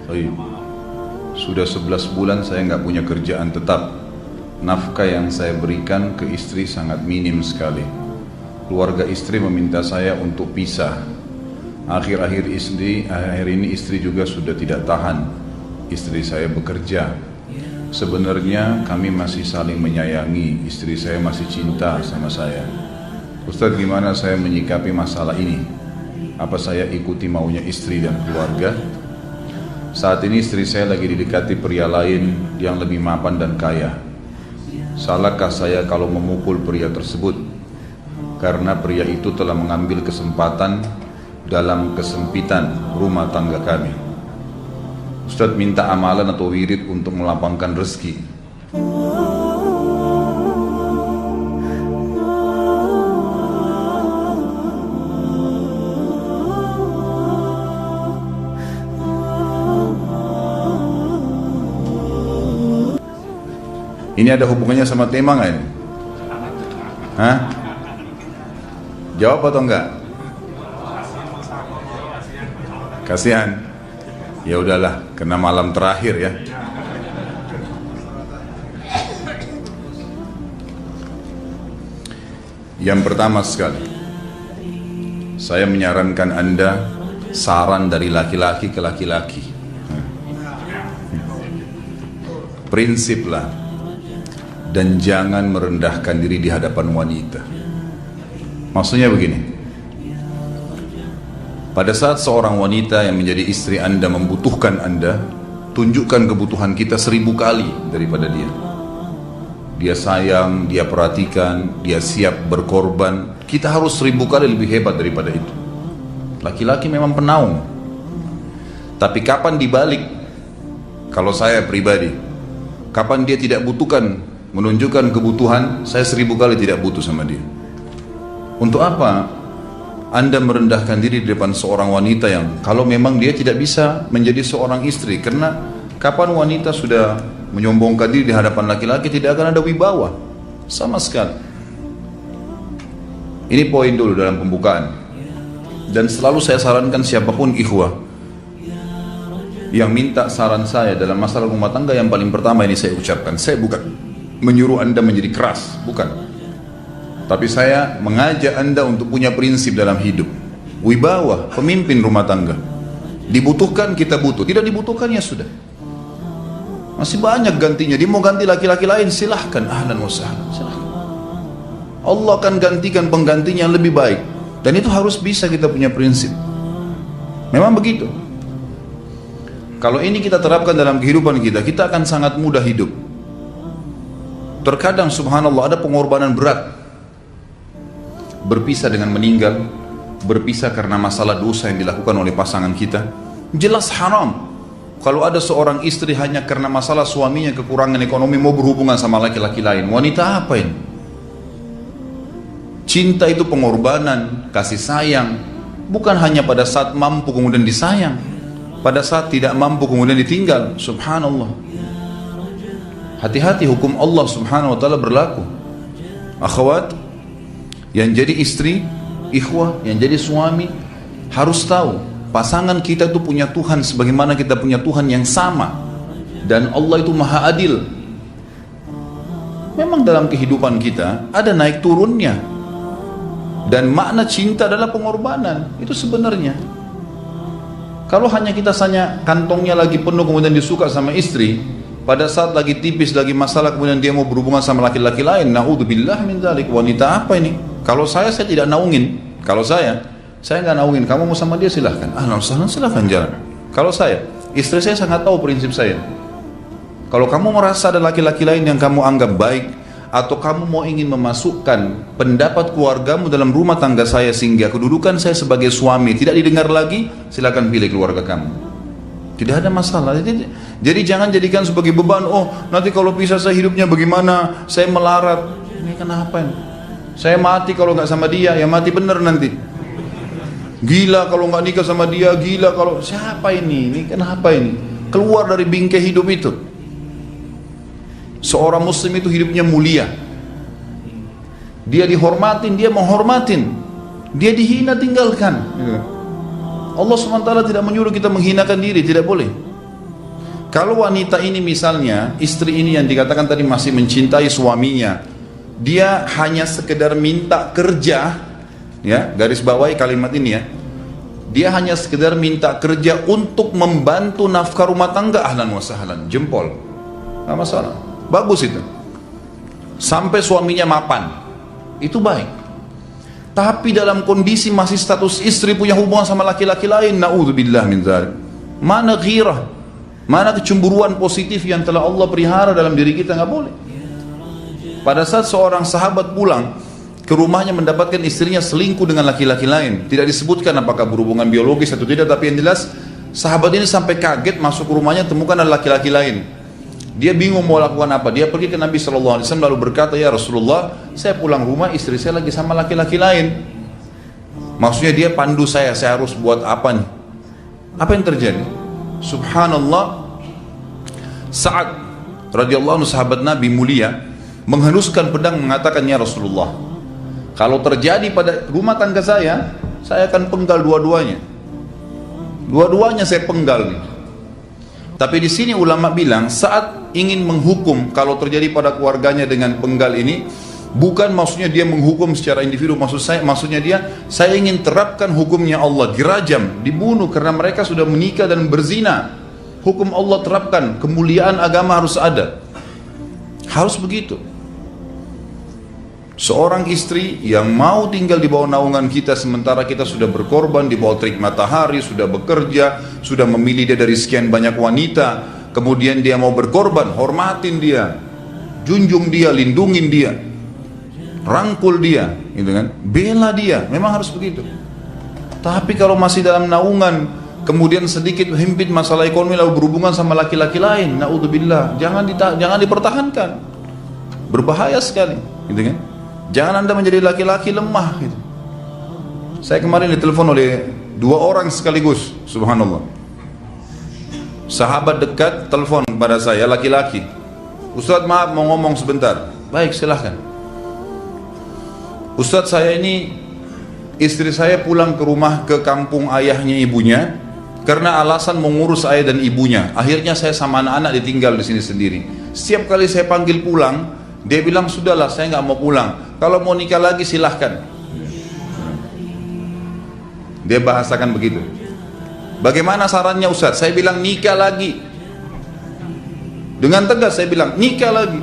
Baik. Sudah 11 bulan saya nggak punya kerjaan tetap. Nafkah yang saya berikan ke istri sangat minim sekali. Keluarga istri meminta saya untuk pisah. Akhir-akhir ini istri juga sudah tidak tahan. Istri saya bekerja. Sebenarnya kami masih saling menyayangi. Istri saya masih cinta sama saya. Ustadz, gimana saya menyikapi masalah ini? Apa saya ikuti maunya istri dan keluarga? Saat ini istri saya lagi didekati pria lain yang lebih mapan dan kaya. Salahkah saya kalau memukul pria tersebut? Karena pria itu telah mengambil kesempatan dalam kesempitan rumah tangga kami. Ustadz minta amalan atau wirid untuk melapangkan rezeki. Ini ada hubungannya sama tema nggak ini? Hah? Jawab atau enggak? Kasihan. Ya udahlah, kena malam terakhir ya. Yang pertama sekali, saya menyarankan Anda saran dari laki-laki ke laki-laki. Prinsiplah dan jangan merendahkan diri di hadapan wanita. Maksudnya begini, pada saat seorang wanita yang menjadi istri Anda membutuhkan Anda, tunjukkan kebutuhan kita 1000 kali daripada dia. Dia sayang, dia perhatikan, dia siap berkorban. Kita harus 1000 kali lebih hebat daripada itu. Laki-laki memang penaung. Tapi kapan dibalik? Kalau saya pribadi, kapan dia tidak butuhkan, menunjukkan kebutuhan, saya 1000 kali tidak butuh sama dia. Untuk apa Anda merendahkan diri di depan seorang wanita yang kalau memang dia tidak bisa menjadi seorang istri? Karena kapan wanita sudah menyombongkan diri di hadapan laki-laki, tidak akan ada wibawa sama sekali. Ini poin dulu dalam pembukaan. Dan selalu saya sarankan siapapun ikhwah yang minta saran saya dalam masalah rumah tangga, yang paling pertama ini saya ucapkan, saya bukan menyuruh Anda menjadi keras, bukan. Tapi saya mengajak Anda untuk punya prinsip dalam hidup. Wibawa, pemimpin rumah tangga. Dibutuhkan, kita butuh. Tidak dibutuhkan, ya sudah. Masih banyak gantinya. Dia mau ganti laki-laki lain, silahkan. Ahlan wa sahlan, silahkan. Allah akan gantikan penggantinya yang lebih baik. Dan itu harus bisa kita punya prinsip. Memang begitu. Kalau ini kita terapkan dalam kehidupan kita, kita akan sangat mudah hidup. Terkadang subhanallah ada pengorbanan berat. Berpisah dengan meninggal, berpisah karena masalah dosa yang dilakukan oleh pasangan kita, jelas haram. Kalau ada seorang istri hanya karena masalah suaminya kekurangan ekonomi mau berhubungan sama laki-laki lain, wanita apa ini? Cinta itu pengorbanan, kasih sayang. Bukan hanya pada saat mampu kemudian disayang, pada saat tidak mampu kemudian ditinggal. Subhanallah. Hati-hati, hukum Allah subhanahu wa ta'ala berlaku. Akhwat, yang jadi istri, ikhwah, yang jadi suami, harus tahu pasangan kita itu punya Tuhan sebagaimana kita punya Tuhan yang sama. Dan Allah itu maha adil. Memang dalam kehidupan kita ada naik turunnya. Dan makna cinta adalah pengorbanan. Itu sebenarnya. Kalau hanya kita kantongnya lagi penuh kemudian disuka sama istri, pada saat lagi tipis, lagi masalah, kemudian dia mau berhubungan sama laki-laki lain, na'udzubillah min dzalik. Wanita apa ini? Kalau saya tidak naungin. Kalau saya nggak naungin. Kamu mau sama dia silahkan. Ahlan sahlan, silahkan jalan. Kalau saya, istri saya sangat tahu prinsip saya. Kalau kamu merasa ada laki-laki lain yang kamu anggap baik, atau kamu mau ingin memasukkan pendapat keluargamu dalam rumah tangga saya sehingga kedudukan saya sebagai suami tidak didengar lagi, silakan pilih keluarga kamu. Tidak ada masalah. Jadi jangan jadikan sebagai beban. Oh, nanti kalau pisah saya hidupnya bagaimana? Saya melarat. Ini kenapa ini? Saya mati kalau nggak sama dia, ya mati bener nanti. Gila kalau nggak nikah sama dia, gila kalau siapa ini? Ini kenapa ini? Keluar dari bingkai hidup itu. Seorang muslim itu hidupnya mulia. Dia dihormatin, dia menghormatin. Dia dihina, tinggalkan. Allah SWT tidak menyuruh kita menghinakan diri, tidak boleh. Kalau wanita ini misalnya, istri ini yang dikatakan tadi masih mencintai suaminya, dia hanya sekedar minta kerja, ya, garis bawahi kalimat ini ya. Dia hanya sekedar minta kerja untuk membantu nafkah rumah tangga, ahlan wa sahlan, jempol. Nggak masalah. Bagus itu. Sampai suaminya mapan. Itu baik. Tapi dalam kondisi masih status istri punya hubungan sama laki-laki lain, na'udzubillah min dzalik. Mana ghirah? Mana kecemburuan positif yang telah Allah pelihara dalam diri kita? Nggak boleh. Pada saat seorang sahabat pulang ke rumahnya mendapatkan istrinya selingkuh dengan laki-laki lain, tidak disebutkan apakah berhubungan biologis atau tidak, tapi yang jelas sahabat ini sampai kaget masuk ke rumahnya temukan ada laki-laki lain. Dia bingung mau lakukan apa. Dia pergi ke Nabi SAW lalu berkata, ya Rasulullah, saya pulang rumah istri saya lagi sama laki-laki lain. Maksudnya dia pandu saya harus buat apa nih? Apa yang terjadi? Subhanallah, Sa'ad radhiyallahu anhu sahabat Nabi mulia menghenuskan pedang mengatakan, ya Rasulullah, kalau terjadi pada rumah tangga saya akan penggal dua-duanya. Dua-duanya saya penggal nih. Tapi di sini ulama bilang saat ingin menghukum kalau terjadi pada keluarganya dengan penggal ini, bukan maksudnya dia menghukum secara individu, maksudnya saya ingin terapkan hukumnya Allah, dirajam, dibunuh karena mereka sudah menikah dan berzina. Hukum Allah terapkan, kemuliaan agama harus ada. Harus begitu. Seorang istri yang mau tinggal di bawah naungan kita sementara kita sudah berkorban di bawah terik matahari, sudah bekerja, sudah memilih dia dari sekian banyak wanita, kemudian dia mau berkorban, hormatin dia, junjung dia, lindungin dia, rangkul dia, gitu kan? Bela dia, memang harus begitu. Tapi kalau masih dalam naungan, kemudian sedikit himpit masalah ekonomi lalu berhubungan sama laki-laki lain, naudzubillah, jangan dipertahankan. Berbahaya sekali, gitu kan? Jangan Anda menjadi laki-laki lemah gitu. Saya kemarin ditelepon oleh dua orang sekaligus, subhanallah. Sahabat dekat telepon kepada saya, laki-laki. Ustaz, maaf mau ngomong sebentar. Baik, silahkan. Ustaz, saya ini istri saya pulang ke rumah ke kampung ayahnya ibunya karena alasan mengurus ayah dan ibunya. Akhirnya saya sama anak-anak ditinggal di sini sendiri. Setiap kali saya panggil pulang, dia bilang, sudahlah saya nggak mau pulang. Kalau mau nikah lagi silahkan. Dia bahasakan begitu. Bagaimana sarannya Ustaz? Saya bilang nikah lagi. Dengan tegas saya bilang nikah lagi.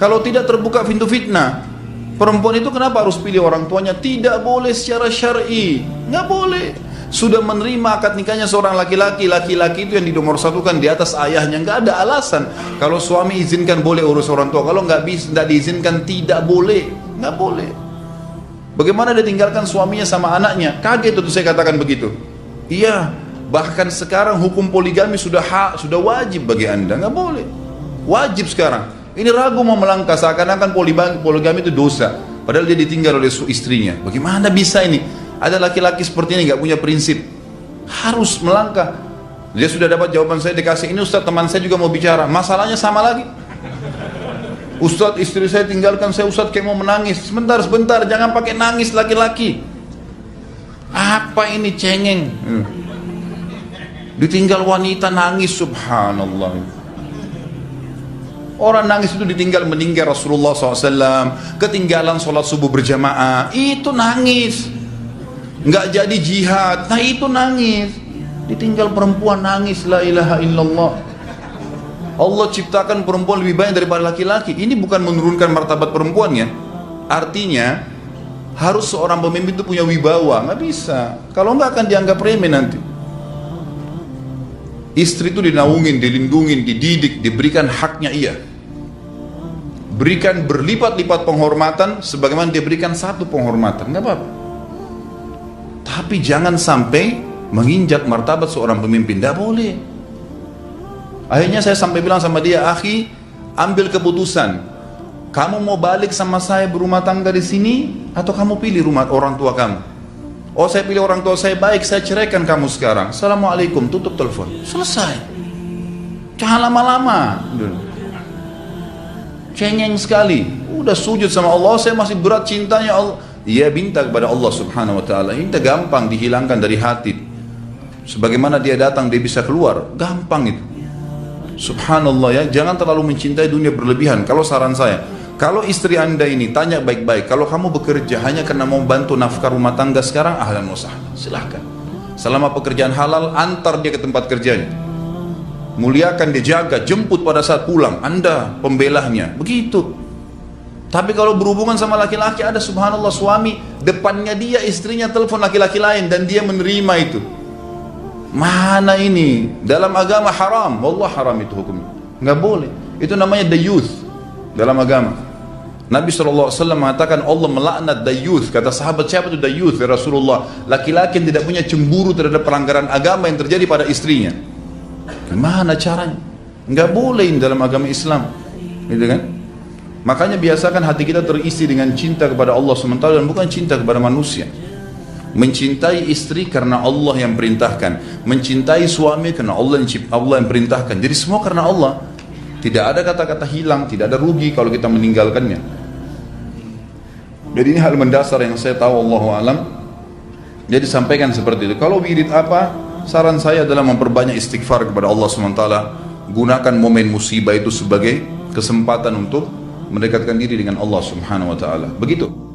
Kalau tidak terbuka pintu fitnah. Perempuan itu kenapa harus pilih orang tuanya? Tidak boleh secara syar'i. Nggak boleh. Sudah menerima akad nikahnya seorang laki-laki, laki-laki itu yang dinomorsatukan di atas ayahnya, nggak ada alasan. Kalau suami izinkan boleh urus orang tua, kalau nggak diizinkan tidak boleh, nggak boleh. Bagaimana dia tinggalkan suaminya sama anaknya? Kaget itu saya katakan begitu. Iya, bahkan sekarang hukum poligami sudah wajib bagi Anda, nggak boleh. Wajib sekarang. Ini ragu mau melangkah seakan-akan poligami itu dosa, padahal dia ditinggal oleh istrinya. Bagaimana bisa ini? Ada laki-laki seperti ini nggak punya prinsip, harus melangkah. Dia sudah dapat jawaban saya dikasih ini, Ustaz teman saya juga mau bicara, masalahnya sama lagi. Ustaz istri saya tinggalkan saya, Ustaz kayak mau menangis. Sebentar, jangan pakai nangis laki-laki. Apa ini cengeng? Ditinggal wanita nangis, subhanallah. Orang nangis itu ditinggal meninggal Rasulullah SAW, ketinggalan sholat subuh berjamaah, itu nangis. Nggak jadi jihad, nah itu nangis. Ditinggal perempuan nangis, la ilaha illallah. Allah ciptakan perempuan lebih banyak daripada laki-laki. Ini bukan menurunkan martabat perempuan ya. Artinya harus seorang pemimpin itu punya wibawa. Nggak bisa, kalau nggak akan dianggap remeh nanti. Istri itu dinaungin, dilindungin, dididik, diberikan haknya ia. Berikan berlipat-lipat penghormatan sebagaimana dia berikan satu penghormatan, nggak apa-apa. Tapi jangan sampai menginjak martabat seorang pemimpin, tidak boleh. Akhirnya saya sampai bilang sama dia, akhi, ambil keputusan. Kamu mau balik sama saya berumah tangga di sini, atau kamu pilih rumah orang tua kamu? Oh, saya pilih orang tua saya, baik, saya ceraikan kamu sekarang. Assalamualaikum, tutup telepon, selesai. Jangan lama-lama. Cengeng sekali. Udah sujud sama Allah, saya masih berat cintanya Allah. Ia minta kepada Allah subhanahu wa ta'ala, minta gampang dihilangkan dari hati. Sebagaimana dia datang dia bisa keluar, gampang itu. Subhanallah ya, jangan terlalu mencintai dunia berlebihan. Kalau saran saya, kalau istri anda ini tanya baik-baik, kalau kamu bekerja hanya karena mau bantu nafkah rumah tangga sekarang, ahlan wa sahlan, silahkan. Selama pekerjaan halal, antar dia ke tempat kerjanya, muliakan dia, jaga, jemput pada saat pulang, anda pembelahnya, begitu. Tapi kalau berhubungan sama laki-laki, ada subhanallah suami depannya dia, istrinya telepon laki-laki lain dan dia menerima itu. Mana ini? Dalam agama haram, wallah haram itu hukumnya, nggak boleh. Itu namanya dayuth dalam agama. Nabi SAW mengatakan Allah melaknat dayuth. Kata sahabat, siapa itu dayuth ya Rasulullah? Laki-laki yang tidak punya cemburu terhadap pelanggaran agama yang terjadi pada istrinya. Gimana caranya? Nggak boleh dalam agama Islam, gitu kan? Makanya biasakan hati kita terisi dengan cinta kepada Allah SWT dan bukan cinta kepada manusia. Mencintai istri karena Allah yang perintahkan, mencintai suami karena Allah yang perintahkan. Jadi semua karena Allah. Tidak ada kata-kata hilang, tidak ada rugi kalau kita meninggalkannya. Jadi ini hal mendasar yang saya tahu, Allahu alam. Jadi sampaikan seperti itu. Kalau wirid apa? Saran saya adalah memperbanyak istighfar kepada Allah SWT. Gunakan momen musibah itu sebagai kesempatan untuk mendekatkan diri dengan Allah Subhanahu wa taala. Begitu.